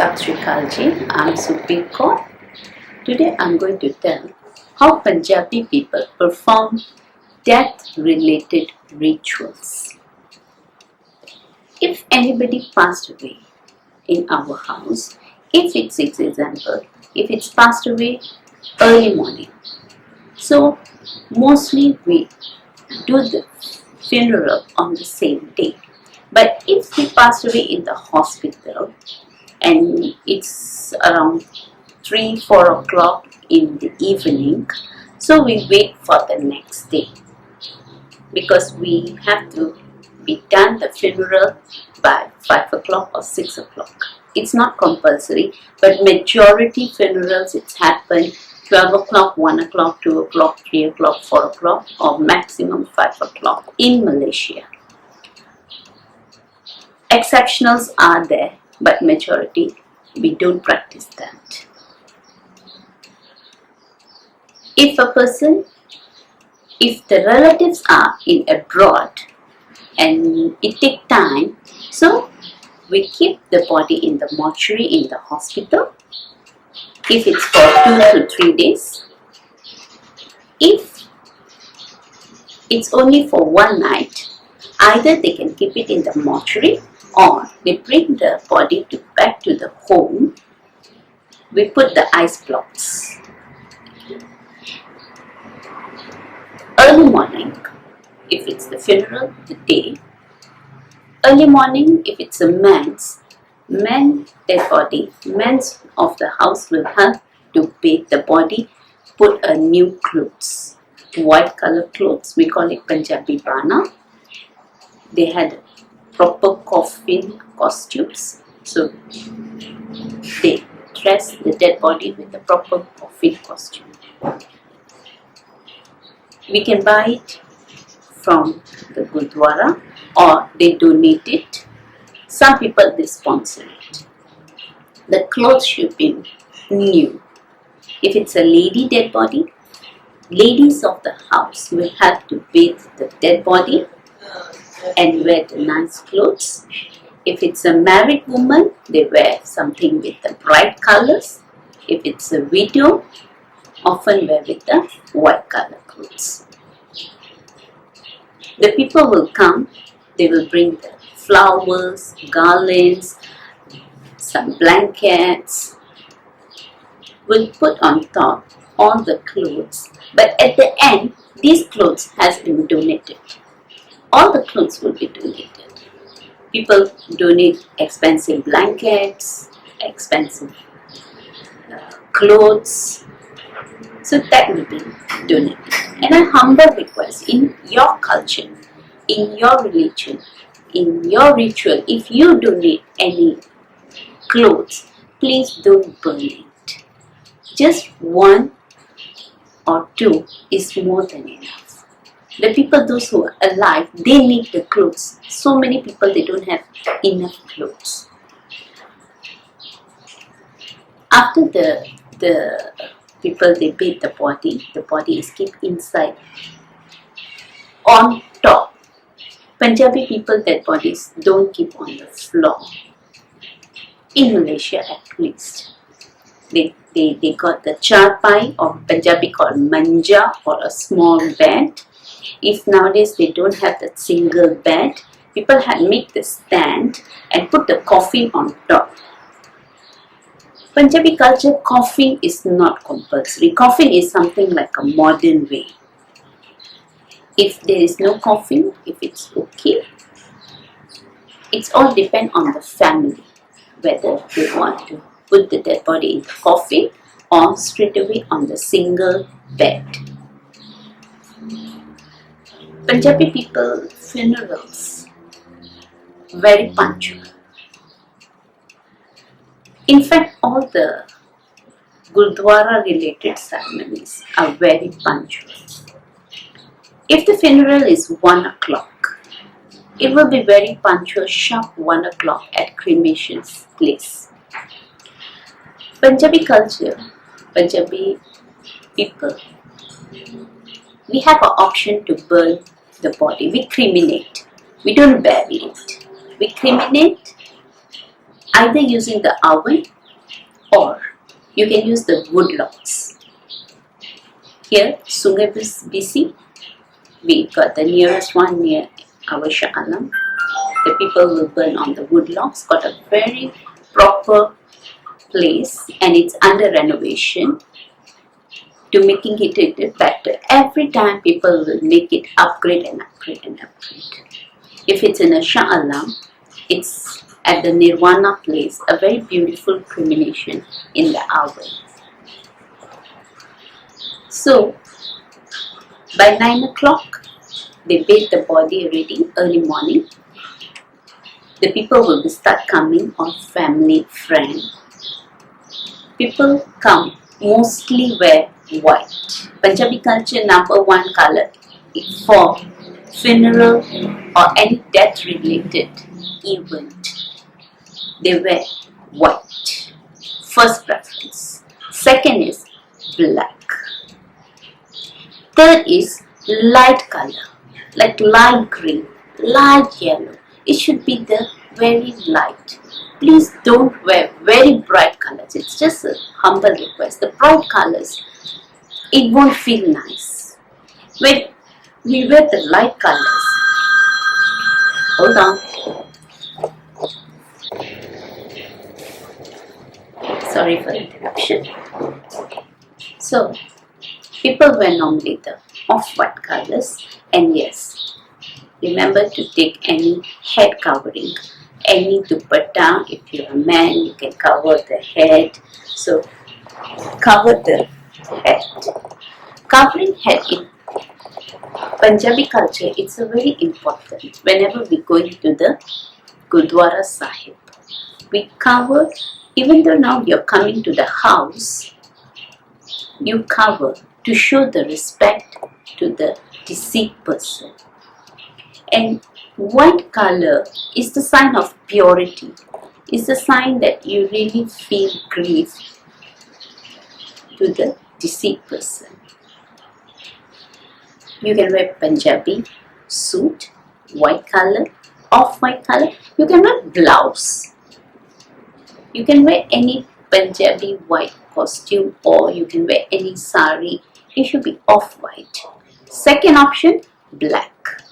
Sat Shri Akal Ji, I'm Supreme Kaur. Today I'm going to tell how Punjabi people perform death-related rituals. If anybody passed away in our house, if it's passed away early morning, so mostly we do the funeral on the same day. But if he passed away in the hospital and it's around 3-4 o'clock in the evening, so we wait for the next day because we have to be done the funeral by 5 o'clock or 6 o'clock. It's not compulsory, but majority funerals it's happened 12 o'clock, 1 o'clock, 2 o'clock, 3 o'clock, 4 o'clock or maximum 5 o'clock in Malaysia. Exceptionals are there, but majority we don't practice that. If the relatives are in abroad and it takes time, so we keep the body in the mortuary in the hospital if it's for 2 to 3 days. If it's only for one night, either they can keep it in the mortuary or they bring the body back to the home. We put the ice blocks. Early morning, if it's the funeral, the day. Early morning, if it's a man's dead body, men's of the house will have to bathe the body, put a new clothes, white color clothes, we call it Punjabi bana. They had proper coffin costumes, so they dress the dead body with the proper coffin costume. We can buy it from the Gurdwara or they donate it. Some people they sponsor it. The clothes should be new. If it's a lady dead body, ladies of the house will have to bathe the dead body and wear the nice clothes. If it's a married woman, they wear something with the bright colors. If it's a widow, often wear with the white color clothes. The people will come, they will bring the flowers, garlands, some blankets. We'll put on top all the clothes, but at the end, these clothes has been donated. All the clothes will be donated. People donate expensive blankets, expensive clothes, so that will be donated. And a humble request, in your culture, in your religion, in your ritual, if you donate any clothes, please don't burn it. Just 1 or 2 is more than enough. The people, those who are alive, they need the clothes. So many people, they don't have enough clothes. After the people, they bathe the body is kept inside. On top, Punjabi people, their bodies don't keep on the floor. In Malaysia at least. They got the charpai, or Punjabi called manja, or a small bed. If nowadays they don't have that single bed, people had make the stand and put the coffin on top. Punjabi culture, coffin is not compulsory. Coffin is something like a modern way. If there is no coffin, if it's okay, it's all depend on the family whether they want to put the dead body in the coffin or straight away on the single bed. Punjabi people funerals very punctual. In fact, all the Gurdwara related ceremonies are very punctual. If the funeral is 1 o'clock, it will be very punctual, sharp 1 o'clock at cremation place. Punjabi culture, Punjabi people, we have an option to burn the body. We cremate. We don't bury it. We cremate either using the oven or you can use the wood logs. Here, Sungai BC, we got the nearest one near our Shah Alam. The people will burn on the wood logs, got a very proper place and it's under renovation to making it better. Every time people will make it upgrade and upgrade and upgrade. If it's in a Shah Alam, it's at the Nirvana place, a very beautiful cremation in the oven. So, by 9 o'clock, they bathe the body already, early morning. The people will start coming, or family, friend. People come, mostly wear white. Punjabi culture number one color for funeral or any death related event. They wear white. First preference. Second is black. Third is light color, like light green, light yellow. It should be the very light. Please don't wear very bright colors. It's just a humble request. The bright colors, it won't feel nice. When we wear the light colors, hold on. Sorry for the interruption. So, people wear normally the off-white colors, and yes, remember to take any head covering, any dupatta. If you're a man, you can cover the head. So, cover the head. Covering head in Punjabi culture, it's a very important. Whenever we go into the Gurdwara Sahib, we cover, even though now you're coming to the house, you cover to show the respect to the deceased person. And white color is the sign of purity. It's the sign that you really feel grief to the deceased person. You can wear Punjabi suit, white color, off-white color. You can wear blouse. You can wear any Punjabi white costume, or you can wear any sari. It should be off-white. Second option, black.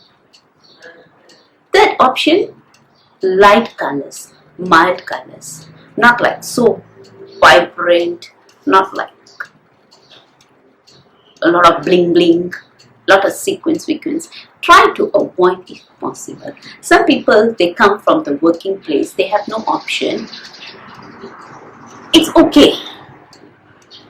Third option, light colors, mild colors. Not like so vibrant, not like a lot of bling bling, lot of sequins. Try to avoid if possible. Some people, they come from the working place, they have no option. It's okay.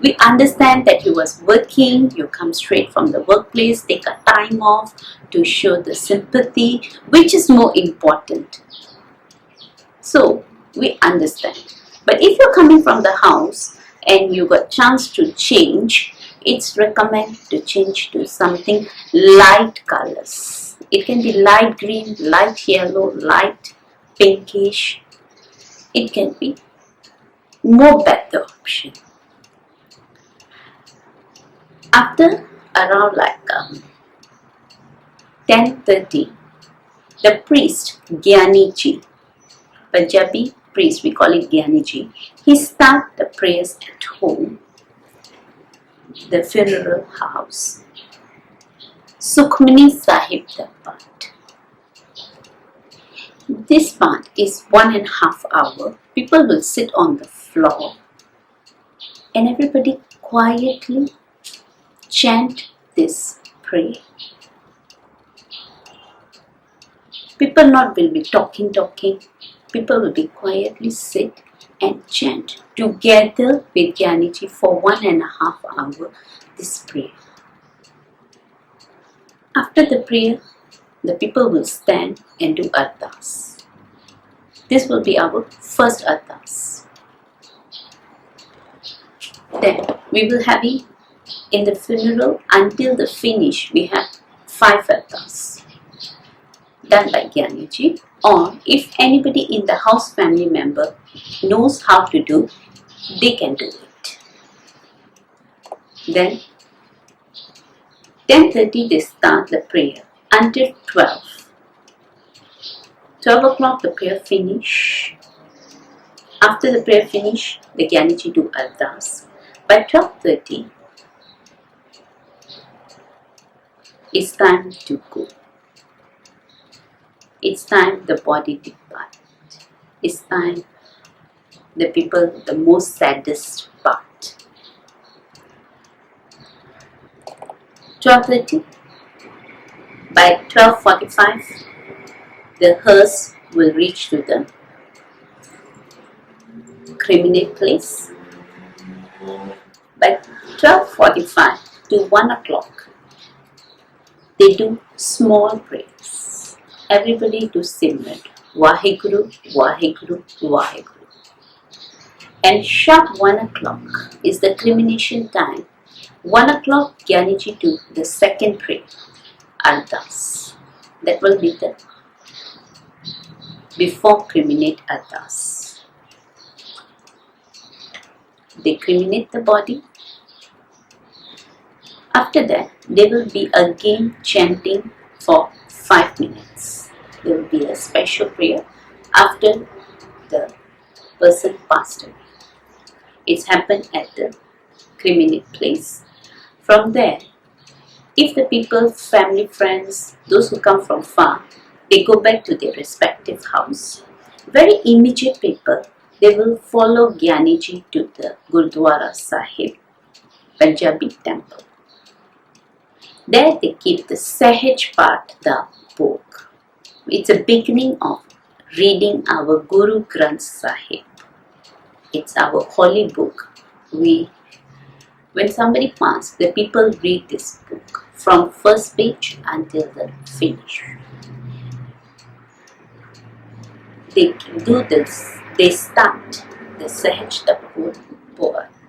We understand that you was working, you come straight from the workplace, take a time off to show the sympathy, which is more important. So, we understand. But if you're coming from the house and you got chance to change, it's recommended to change to something light colors. It can be light green, light yellow, light pinkish. It can be more better option. After around like 10:30, the priest Gyaniji, Punjabi priest, we call it Gyaniji, he start the prayers at home, the funeral house. Sukhmani Sahib the part. This part is 1.5 hours. People will sit on the floor and everybody quietly chant this prayer. People not will be talking. People will be quietly sit and chant together with Gyaniji for 1.5 hours this prayer. After the prayer, the people will stand and do ardas. This will be our first ardas. Then we will have it in the funeral until the finish. We have 5 ardas done by Gyaniji, or if anybody in the house family member knows how to do, they can do it. Then 10:30 they start the prayer until 12. 12 o'clock the prayer finish. After the prayer finish, the Gyaniji do Ardas. By 12:30, it's time to go. It's time the body depart. It's time the most saddest part. 12:30. By 12:45, the hearse will reach to the criminal place. By 12:45 to 1 o'clock, they do small prayers. Everybody do Simran. Vaheguru, Vaheguru, Vaheguru. And sharp 1 o'clock is the crimination time. 1 o'clock, Gyaniji do the second prayer, Ardas. That will be the before criminate Ardas. They criminate the body. After that, there will be again chanting for 5 minutes. There will be a special prayer after the person passed away. It's happened at the criminate place. From there, if the people, family, friends, those who come from far, they go back to their respective house. Very immediate people, they will follow Gyaniji to the Gurdwara Sahib, Punjabi temple. There they keep the Sahaj part, the Bhog. It's a beginning of reading our Guru Granth Sahib. It's our holy book. When somebody passes, the people read this book from first page until the finish. They do this. They start the Sahaj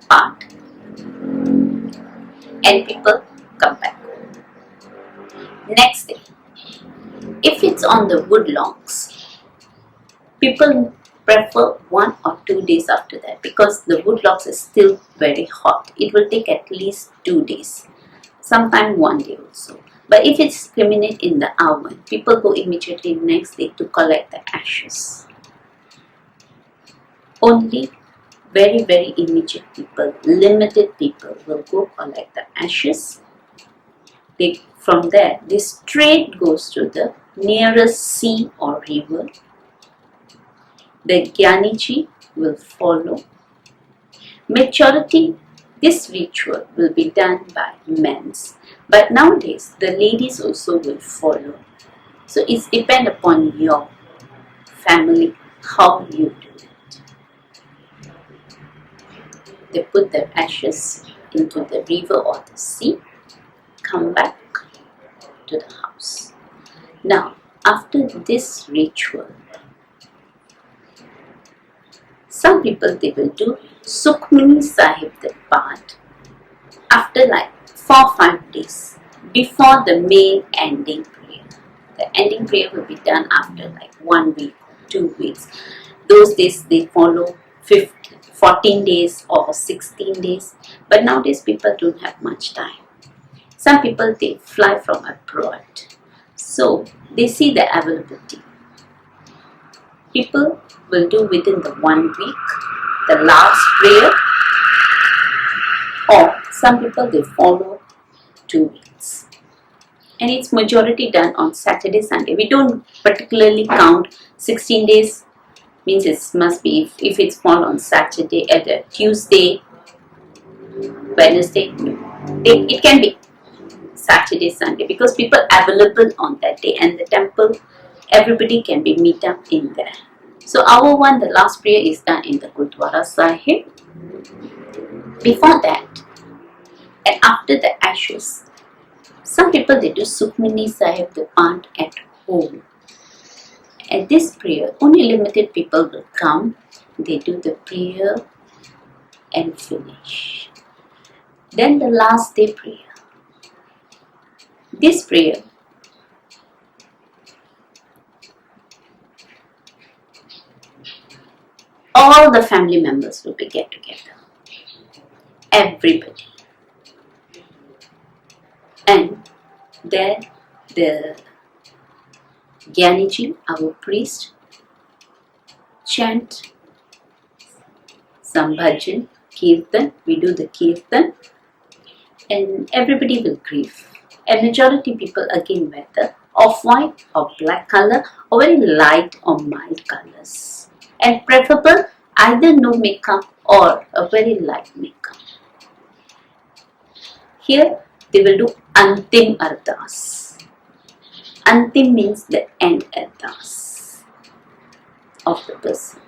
part, and people come back. Next day, if it's on the wood logs, people prefer 1 or 2 days after that because the wood logs is still very hot. It will take at least 2 days, sometimes 1 day also. But if it's criminate in the oven, people go immediately next day to collect the ashes. Only very, very immediate people, limited people will go collect the ashes. From there, this straight goes to the nearest sea or river. The Gyaniji will follow. Majority, this ritual will be done by men, but nowadays the ladies also will follow. So it's depend upon your family how you do it. They put the ashes into the river or the sea, come back to the house. Now, after this ritual, some people they will do Sukhmani Sahib the part after like 4 or 5 days before the main ending prayer. The ending prayer will be done after like 1 week, 2 weeks. Those days they follow 14 days or 16 days. But nowadays people don't have much time. Some people they fly from abroad. So they see the availability. People will do within the 1 week, the last prayer, or some people they follow 2 weeks. And it's majority done on Saturday, Sunday. We don't particularly count 16 days, means it must be if it's fall on Saturday, at a Tuesday, Wednesday, it can be Saturday, Sunday, because people available on that day and the temple, everybody can be meet up in there. So our one, the last prayer is done in the Gurdwara Sahib. Before that and after the ashes, some people they do Sukhmani Sahib the part at home. At this prayer, only limited people will come. They do the prayer and finish. Then the last day prayer. This prayer, all the family members will be get together. Everybody. And there the Gyaniji, our priest, chant some bhajan, kirtan. We do the kirtan, and everybody will grieve. And majority people again wear the off-white or black color or very light or mild colors. And preferable either no makeup or a very light makeup. Here they will do Antim Ardas. Antim means the end Ardas of the person.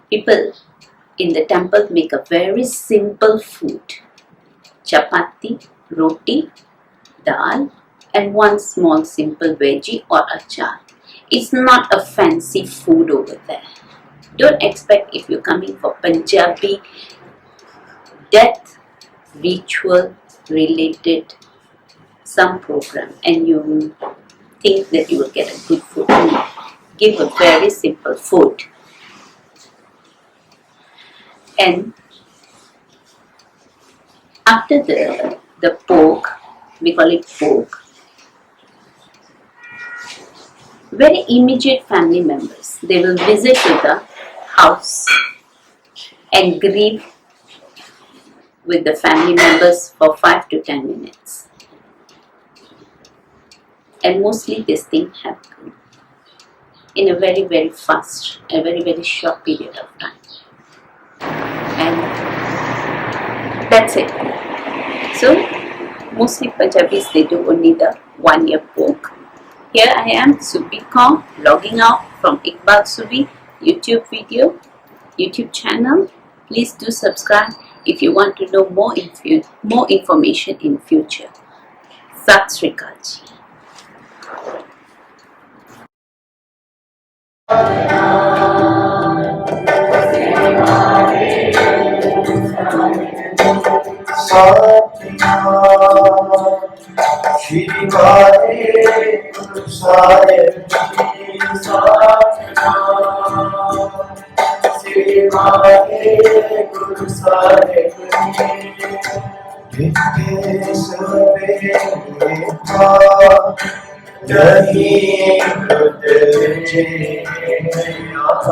People in the temple make a very simple food. Chapati, roti, dal, and one small simple veggie or achar. It's not a fancy food over there. Don't expect if you're coming for Punjabi death ritual related some program and you think that you will get a good food. Give a very simple food. And after the Bhog, we call it Bhog, very immediate family members, they will visit to the house and grieve with the family members for 5 to 10 minutes. And mostly this thing happens in a very, very fast, a very, very short period of time. And that's it. So, mostly Punjabis, they do only the 1 year Bhog. Here I am, Subi Kong, logging out from Iqbal Subi YouTube video, YouTube channel. Please do subscribe if you want to know more information in future. Sat Sri Akal Ji. Shri Guru Sahib Ji Satnam Shri Guru Sahib Ji Nitya Sabeta Nahi Shri Guru Sahib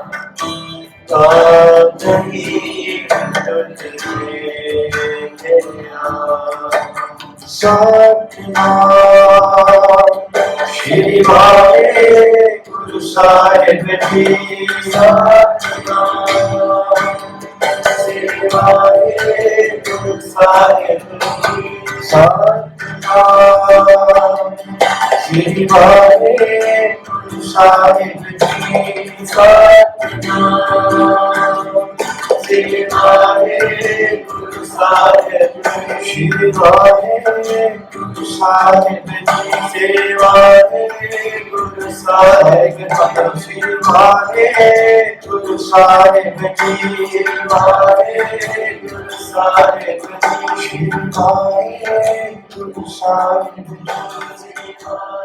Ji Satnam Shri Guru Sahib Ji Satnam Shri Guru Sahib Ji Satnam Shri Guru Sahib Shri Guru Sahib Ji Guru Sahib Shri Guru Sahib Ji Guru Sahib Shri Guru Sahib Ji